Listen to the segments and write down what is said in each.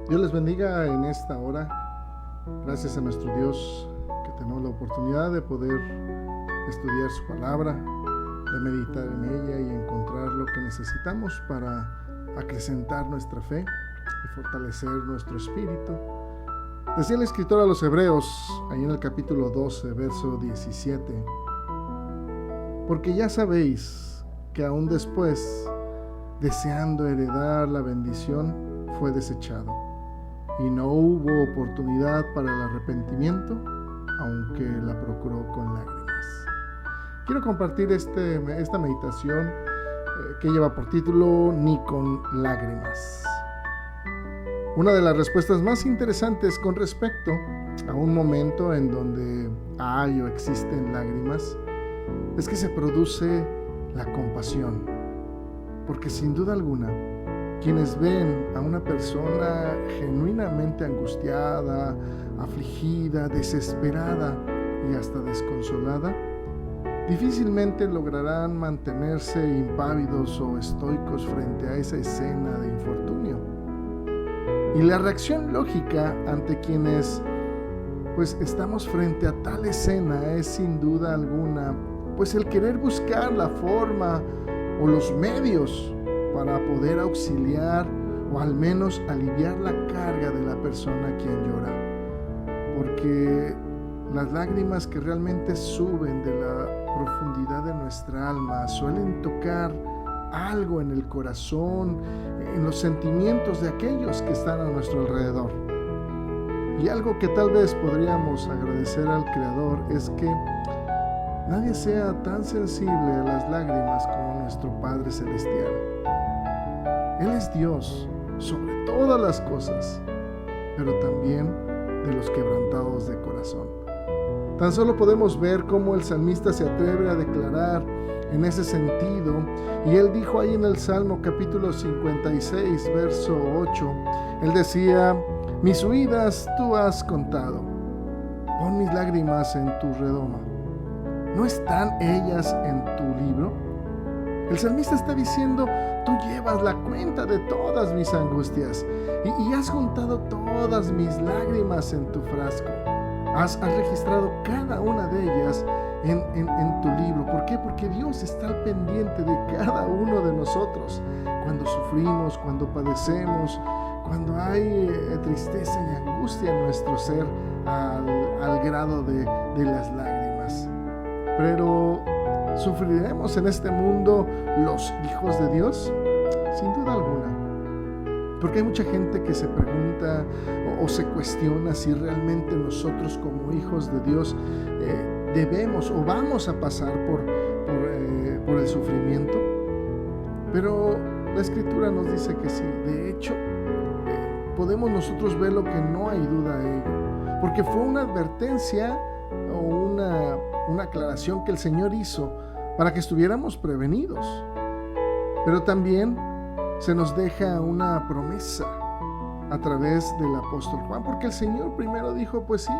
Dios les bendiga en esta hora. Gracias a nuestro Dios que tenemos la oportunidad de poder estudiar su palabra, de meditar en ella y encontrar lo que necesitamos para acrecentar nuestra fe y fortalecer nuestro espíritu. Decía el escritor a los Hebreos, ahí en el capítulo 12, verso 17: porque ya sabéis que aún después, deseando heredar la bendición, fue desechado, y no hubo oportunidad para el arrepentimiento, aunque la procuró con lágrimas. Quiero compartir esta meditación que lleva por título Ni con lágrimas. Una de las respuestas más interesantes con respecto a un momento en donde hay o existen lágrimas es que se produce la compasión, porque sin duda alguna quienes ven a una persona genuinamente angustiada, afligida, desesperada y hasta desconsolada, difícilmente lograrán mantenerse impávidos o estoicos frente a esa escena de infortunio. Y la reacción lógica ante quienes estamos frente a tal escena es sin duda alguna el querer buscar la forma o los medios para poder auxiliar o al menos aliviar la carga de la persona a quien llora. Porque las lágrimas que realmente suben de la profundidad de nuestra alma suelen tocar algo en el corazón, en los sentimientos de aquellos que están a nuestro alrededor. Y algo que tal vez podríamos agradecer al Creador es que nadie sea tan sensible a las lágrimas como nuestro Padre Celestial. Él es Dios sobre todas las cosas, pero también de los quebrantados de corazón. Tan solo podemos ver cómo el salmista se atreve a declarar en ese sentido, y él dijo ahí en el Salmo capítulo 56, verso 8, él decía: mis huidas tú has contado, pon mis lágrimas en tu redoma. ¿No están ellas en tu libro? El salmista está diciendo: tú llevas la cuenta de todas mis angustias y has juntado todas mis lágrimas en tu frasco. Has registrado cada una de ellas en tu libro. ¿Por qué? Porque Dios está al pendiente de cada uno de nosotros. Cuando sufrimos, cuando padecemos, cuando hay tristeza y angustia en nuestro ser al grado de las lágrimas. Pero ¿sufriremos en este mundo los hijos de Dios? Sin duda alguna. Porque hay mucha gente que se pregunta o se cuestiona si realmente nosotros como hijos de Dios debemos o vamos a pasar por el sufrimiento. Pero la Escritura nos dice que sí. De hecho, podemos nosotros ver lo que no hay duda de ello. Porque fue una advertencia o una aclaración que el Señor hizo para que estuviéramos prevenidos. Pero también se nos deja una promesa a través del apóstol Juan, porque el Señor primero dijo, pues sí,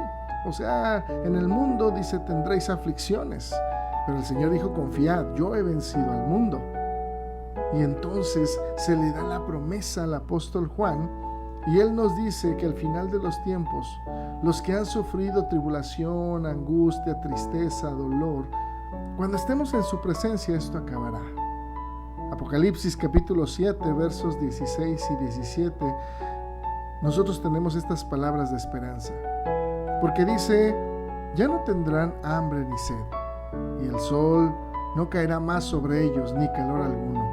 en el mundo, dice, tendréis aflicciones, pero el Señor dijo, confiad, yo he vencido al mundo. Y entonces se le da la promesa al apóstol Juan, y él nos dice que al final de los tiempos, los que han sufrido tribulación, angustia, tristeza, dolor, cuando estemos en su presencia, esto acabará. Apocalipsis capítulo 7, versos 16 y 17, nosotros tenemos estas palabras de esperanza. Porque dice: ya no tendrán hambre ni sed, y el sol no caerá más sobre ellos, ni calor alguno,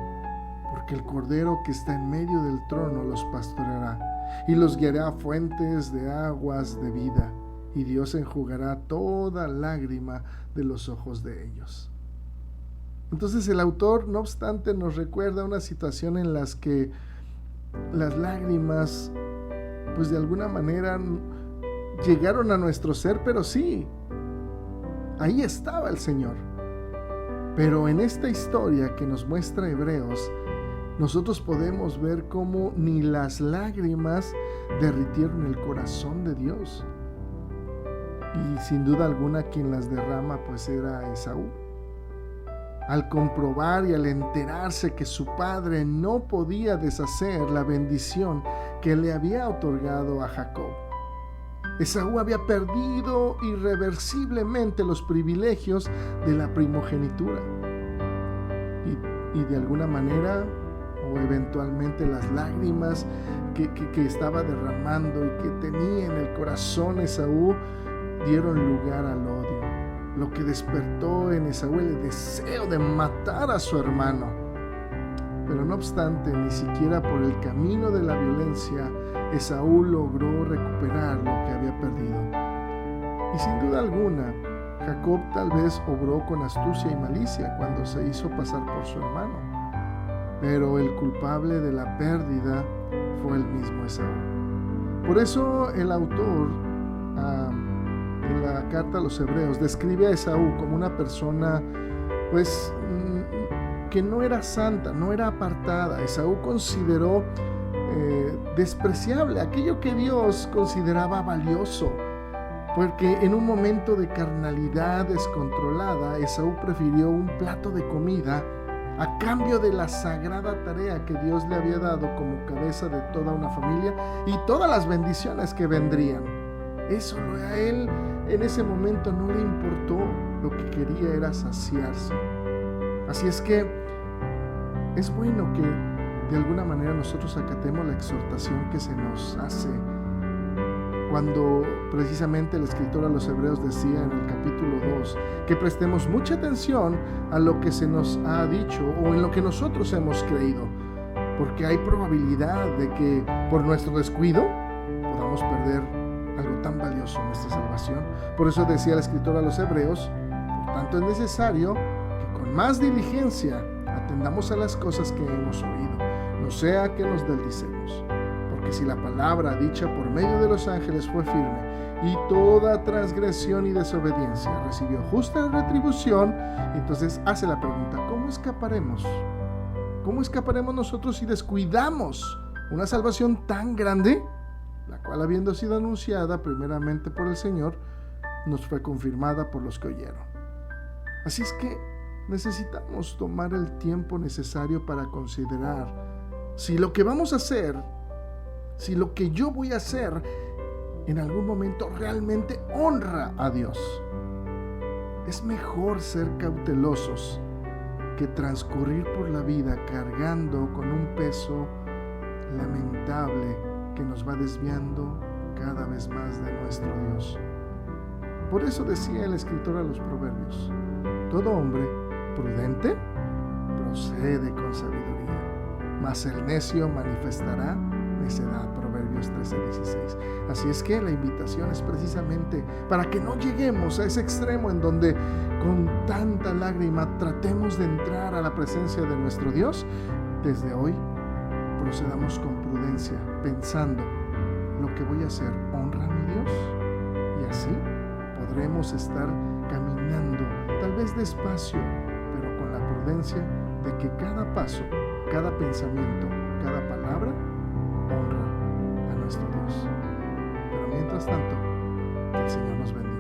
porque el Cordero que está en medio del trono los pastoreará, y los guiará a fuentes de aguas de vida, y Dios enjugará toda lágrima de los ojos de ellos. Entonces el autor, no obstante, nos recuerda una situación en las que las lágrimas, de alguna manera llegaron a nuestro ser, pero sí, ahí estaba el Señor. Pero en esta historia que nos muestra Hebreos, nosotros podemos ver cómo ni las lágrimas derritieron el corazón de Dios. Y sin duda alguna quien las derrama era Esaú. al comprobar y al enterarse que su padre no podía deshacer la bendición que le había otorgado a Jacob. Esaú había perdido irreversiblemente los privilegios de la primogenitura y de alguna manera o eventualmente las lágrimas que estaba derramando y que tenía en el corazón Esaú dieron lugar al odio, lo que despertó en Esaú el deseo de matar a su hermano. Pero no obstante, ni siquiera por el camino de la violencia Esaú logró recuperar lo que había perdido. Y sin duda alguna, Jacob tal vez obró con astucia y malicia cuando se hizo pasar por su hermano, pero el culpable de la pérdida fue el mismo Esaú. Por eso el autor en la carta a los Hebreos describe a Esaú como una persona que no era santa, no era apartada. Esaú consideró despreciable aquello que Dios consideraba valioso, porque en un momento de carnalidad descontrolada, Esaú prefirió un plato de comida a cambio de la sagrada tarea que Dios le había dado como cabeza de toda una familia y todas las bendiciones que vendrían. Eso a él en ese momento no le importó, lo que quería era saciarse. Así es que es bueno que de alguna manera nosotros acatemos la exhortación que se nos hace cuando precisamente el escritor a los Hebreos decía en el capítulo 2 que prestemos mucha atención a lo que se nos ha dicho o en lo que nosotros hemos creído, porque hay probabilidad de que por nuestro descuido podamos perder algo tan valioso, nuestra salvación. Por eso decía el escritor a los Hebreos: por tanto es necesario que con más diligencia atendamos a las cosas que hemos oído, no sea que nos deslicemos. Porque si la palabra dicha por medio de los ángeles fue firme, y toda transgresión y desobediencia recibió justa retribución, entonces hace la pregunta: ¿cómo escaparemos? ¿Cómo escaparemos nosotros si descuidamos una salvación tan grande, la cual, habiendo sido anunciada primeramente por el Señor, nos fue confirmada por los que oyeron? Así es que necesitamos tomar el tiempo necesario para considerar si lo que vamos a hacer, si lo que yo voy a hacer en algún momento realmente honra a Dios. Es mejor ser cautelosos que transcurrir por la vida cargando con un peso lamentable que nos va desviando cada vez más de nuestro Dios. Por eso decía el escritor a los Proverbios: todo hombre prudente procede con sabiduría, mas el necio manifestará necedad. Proverbios 13:16. Así es que la invitación es precisamente para que no lleguemos a ese extremo en donde con tanta lágrima tratemos de entrar a la presencia de nuestro Dios. Desde hoy procedamos con prudencia, pensando: lo que voy a hacer honra a mi Dios, y así podremos estar caminando, tal vez despacio, pero con la prudencia de que cada paso, cada pensamiento, cada palabra honra a nuestro Dios. Pero mientras tanto, que el Señor nos bendiga.